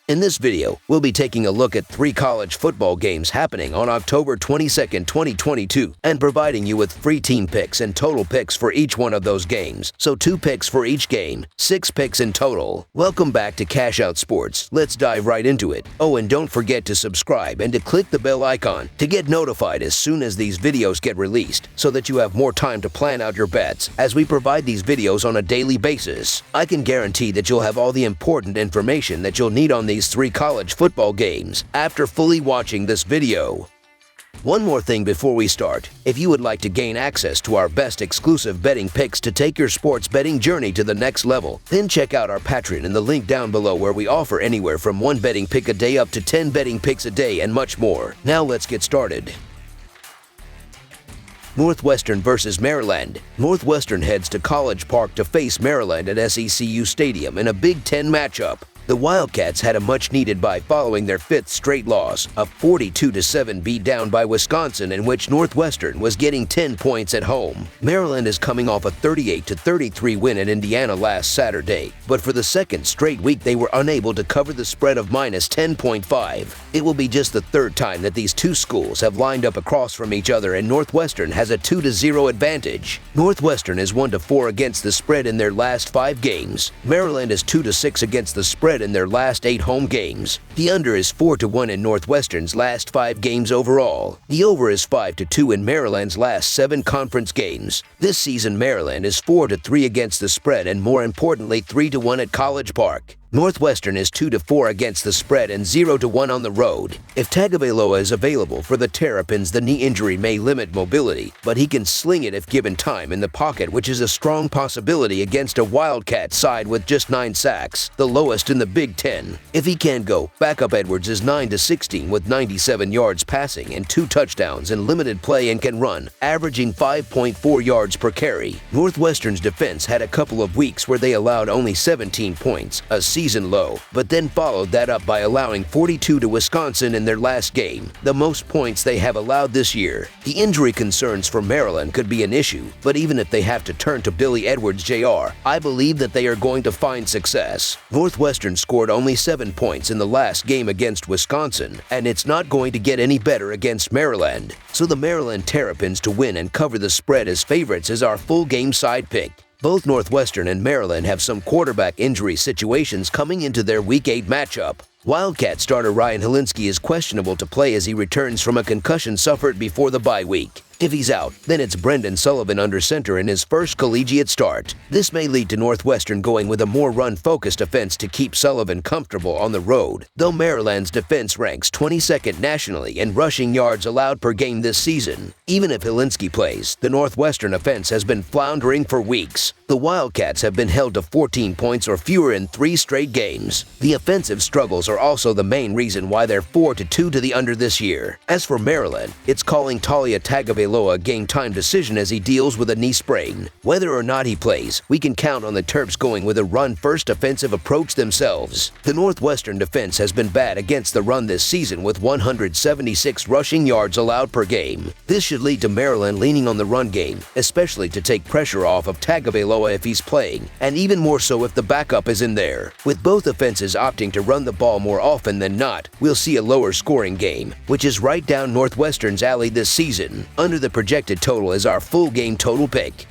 In this video, we'll be taking a look at 3 college football games happening on October 22nd, 2022, and providing you with free team picks and total picks for each one of those games. So 2 picks for each game, 6 picks in total. Welcome back to Cash Out Sports. Let's dive right into it. Oh, and don't forget to subscribe and to click the bell icon to get notified as soon as these videos get released, so that you have more time to plan out your bets as we provide these videos on a daily basis. I can guarantee that you'll have all the important information that you'll need on these 3 college football games after fully watching this video. One more thing before we start. If you would like to gain access to our best exclusive betting picks to take your sports betting journey to the next level, then check out our Patreon in the link down below, where we offer anywhere from 1 betting pick a day up to 10 betting picks a day and much more. Now let's get started. Northwestern versus Maryland. Northwestern heads to College Park to face Maryland at SECU Stadium in a Big Ten matchup. The Wildcats had a much-needed bye following their 5th straight loss, a 42-7 beatdown by Wisconsin, in which Northwestern was getting 10 points at home. Maryland is coming off a 38-33 win at Indiana last Saturday, but for the 2nd straight week they were unable to cover the spread of minus 10.5. It will be just the 3rd time that these 2 schools have lined up across from each other, and Northwestern has a 2-0 advantage. Northwestern is 1-4 against the spread in their last 5 games. Maryland is 2-6 against the spread in their last 8 home games. The under is 4-1 in Northwestern's last 5 games overall. The over is 5-2 in Maryland's last 7 conference games. This season, Maryland is 4-3 against the spread, and more importantly, 3-1 at College Park. Northwestern is 2-4 against the spread and 0-1 on the road. If Tagovailoa is available for the Terrapins, the knee injury may limit mobility, but he can sling it if given time in the pocket, which is a strong possibility against a Wildcat side with just 9 sacks, the lowest in the Big Ten. If he can go, backup Edwards is 9-16 with 97 yards passing and 2 touchdowns in limited play, and can run, averaging 5.4 yards per carry. Northwestern's defense had a couple of weeks where they allowed only 17 points, a season low, but then followed that up by allowing 42 to Wisconsin in their last game, the most points they have allowed this year. The injury concerns for Maryland could be an issue, but even if they have to turn to Billy Edwards Jr., I believe that they are going to find success. Northwestern scored only 7 points in the last game against Wisconsin, and it's not going to get any better against Maryland. So the Maryland Terrapins to win and cover the spread as favorites is our full game side pick. Both Northwestern and Maryland have some quarterback injury situations coming into their Week 8 matchup. Wildcat starter Ryan Hilinski is questionable to play as he returns from a concussion suffered before the bye week. If he's out, then it's Brendan Sullivan under center in his first collegiate start. This may lead to Northwestern going with a more run-focused offense to keep Sullivan comfortable on the road, though Maryland's defense ranks 22nd nationally in rushing yards allowed per game this season. Even if Hilinski plays, the Northwestern offense has been floundering for weeks. The Wildcats have been held to 14 points or fewer in 3 straight games. The offensive struggles are also the main reason why they're 4-2 to the under this year. As for Maryland, it's calling Talia Tagovailoa a game-time decision as he deals with a knee sprain. Whether or not he plays, we can count on the Terps going with a run-first offensive approach themselves. The Northwestern defense has been bad against the run this season with 176 rushing yards allowed per game. This should lead to Maryland leaning on the run game, especially to take pressure off of Tagovailoa if he's playing, and even more so if the backup is in there. With both offenses opting to run the ball more often than not, we'll see a lower scoring game, which is right down Northwestern's alley this season. Under the projected total is our full game total pick.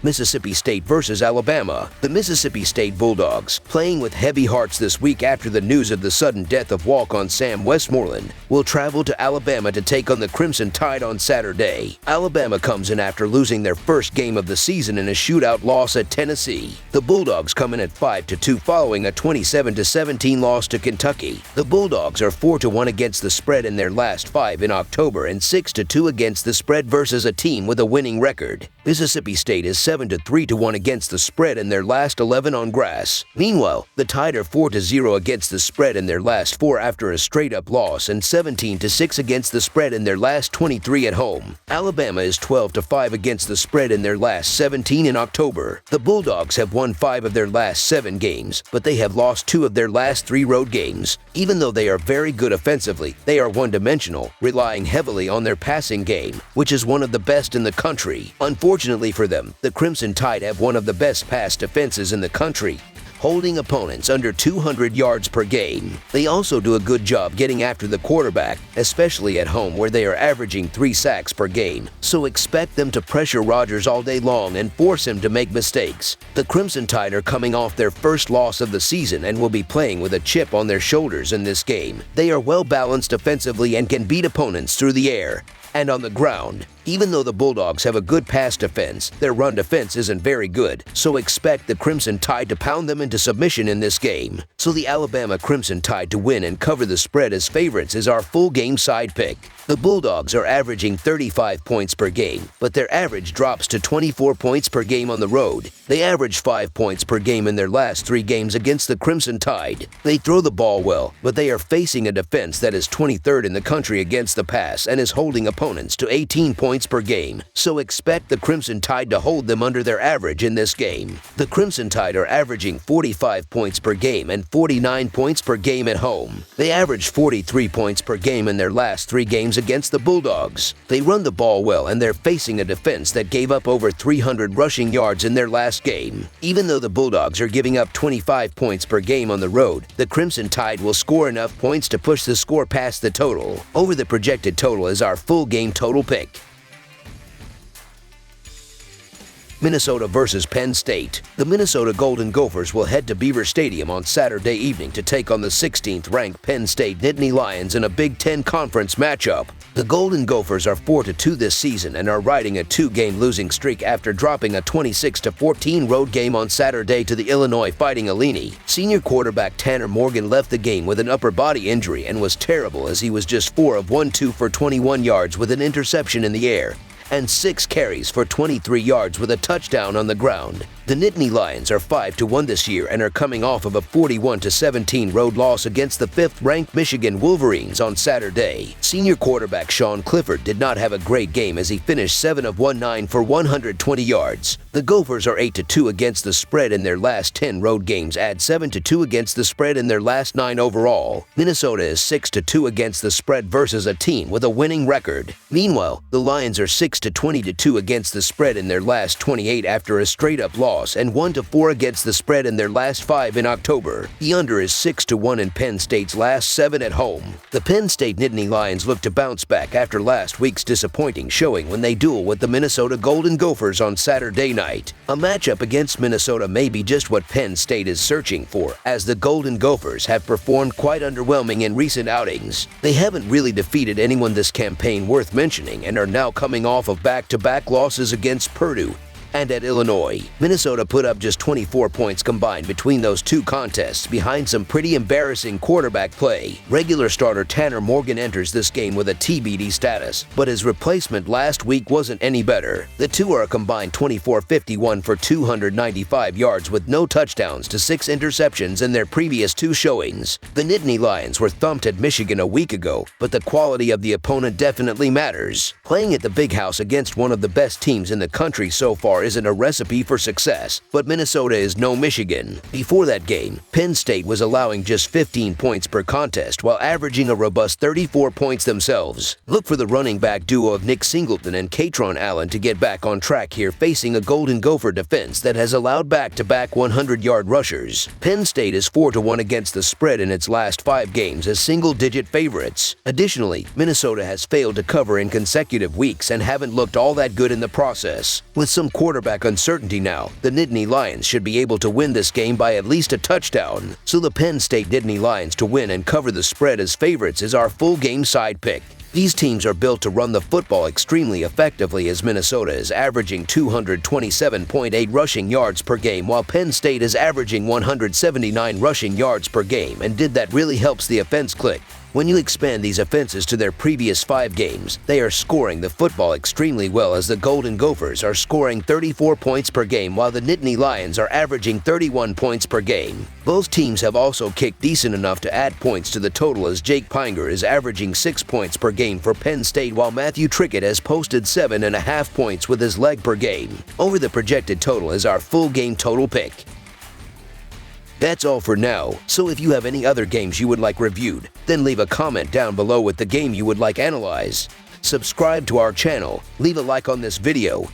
Mississippi State versus Alabama. The Mississippi State Bulldogs, playing with heavy hearts this week after the news of the sudden death of walk-on Sam Westmoreland, will travel to Alabama to take on the Crimson Tide on Saturday. Alabama comes in after losing their first game of the season in a shootout loss at Tennessee. The Bulldogs come in at 5-2 following a 27-17 loss to Kentucky. The Bulldogs are 4-1 against the spread in their last 5 in October and 6-2 against the spread versus a team with a winning record. Mississippi State is 7-3-1 against the spread in their last 11 on grass. Meanwhile, the Tide are 4-0 against the spread in their last 4 after a straight-up loss, and 17-6 against the spread in their last 23 at home. Alabama is 12-5 against the spread in their last 17 in October. The Bulldogs have won 5 of their last 7 games, but they have lost 2 of their last 3 road games. Even though they are very good offensively, they are one-dimensional, relying heavily on their passing game, which is one of the best in the country. Unfortunately for them, the Crimson Tide have one of the best pass defenses in the country, holding opponents under 200 yards per game. They also do a good job getting after the quarterback, especially at home where they are averaging 3 sacks per game, so expect them to pressure Rodgers all day long and force him to make mistakes. The Crimson Tide are coming off their first loss of the season and will be playing with a chip on their shoulders in this game. They are well balanced offensively and can beat opponents through the air and on the ground. Even though the Bulldogs have a good pass defense, their run defense isn't very good, so expect the Crimson Tide to pound them into submission in this game. So the Alabama Crimson Tide to win and cover the spread as favorites is our full game side pick. The Bulldogs are averaging 35 points per game, but their average drops to 24 points per game on the road. They average 5 points per game in their last 3 games against the Crimson Tide. They throw the ball well, but they are facing a defense that is 23rd in the country against the pass and is holding opponents to 18 points per game, so expect the Crimson Tide to hold them under their average in this game. The Crimson Tide are averaging 45 points per game and 49 points per game at home. They averaged 43 points per game in their last 3 games against the Bulldogs. They run the ball well and they're facing a defense that gave up over 300 rushing yards in their last game. Even though the Bulldogs are giving up 25 points per game on the road, the Crimson Tide will score enough points to push the score past the total. Over the projected total is our full game total pick. Minnesota versus Penn State. The Minnesota Golden Gophers will head to Beaver Stadium on Saturday evening to take on the 16th-ranked Penn State Nittany Lions in a Big Ten Conference matchup. The Golden Gophers are 4-2 this season and are riding a 2-game losing streak after dropping a 26-14 road game on Saturday to the Illinois Fighting Illini. Senior quarterback Tanner Morgan left the game with an upper body injury and was terrible as he was just 4 of 1-2 for 21 yards with an interception in the air and 6 carries for 23 yards with a touchdown on the ground. The Nittany Lions are 5-1 this year and are coming off of a 41-17 road loss against the 5th-ranked Michigan Wolverines on Saturday. Senior quarterback Sean Clifford did not have a great game as he finished 7 of 19 for 120 yards. The Gophers are 8-2 against the spread in their last 10 road games, add 7-2 against the spread in their last 9 overall. Minnesota is 6-2 against the spread versus a team with a winning record. Meanwhile, the Lions are 6-22 against the spread in their last 28 after a straight-up loss and 1-4 against the spread in their last 5 in October. The under is 6-1 in Penn State's last 7 at home. The Penn State Nittany Lions look to bounce back after last week's disappointing showing when they duel with the Minnesota Golden Gophers on Saturday night. A matchup against Minnesota may be just what Penn State is searching for, as the Golden Gophers have performed quite underwhelming in recent outings. They haven't really defeated anyone this campaign worth mentioning and are now coming off of back-to-back losses against Purdue and at Illinois. Minnesota put up just 24 points combined between those 2 contests behind some pretty embarrassing quarterback play. Regular starter Tanner Morgan enters this game with a TBD status, but his replacement last week wasn't any better. The two are a combined 24-51 for 295 yards with no touchdowns to 6 interceptions in their previous 2 showings. The Nittany Lions were thumped at Michigan a week ago, but the quality of the opponent definitely matters. Playing at the Big House against one of the best teams in the country so far isn't a recipe for success, but Minnesota is no Michigan. Before that game, Penn State was allowing just 15 points per contest while averaging a robust 34 points themselves. Look for the running back duo of Nick Singleton and Katron Allen to get back on track here, facing a Golden Gopher defense that has allowed back-to-back 100-yard rushers. Penn State is 4-1 against the spread in its last 5 games as single-digit favorites. Additionally, Minnesota has failed to cover in consecutive weeks and haven't looked all that good in the process. With some quarterback uncertainty now, the Nittany Lions should be able to win this game by at least a touchdown. So the Penn State Nittany Lions to win and cover the spread as favorites is our full game side pick. These teams are built to run the football extremely effectively as Minnesota is averaging 227.8 rushing yards per game while Penn State is averaging 179 rushing yards per game, and that really helps the offense click. When you expand these offenses to their previous 5 games, they are scoring the football extremely well as the Golden Gophers are scoring 34 points per game while the Nittany Lions are averaging 31 points per game. Both teams have also kicked decent enough to add points to the total as Jake Pinger is averaging 6 points per game for Penn State while Matthew Trickett has posted 7.5 points with his leg per game. Over the projected total is our full game total pick. That's all for now, so if you have any other games you would like reviewed, then leave a comment down below with the game you would like analyzed. Subscribe to our channel, leave a like on this video,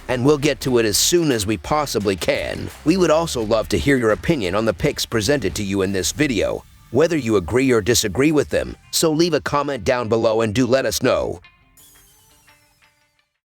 and we'll get to it as soon as we possibly can. We would also love to hear your opinion on the picks presented to you in this video, whether you agree or disagree with them, so leave a comment down below and do let us know.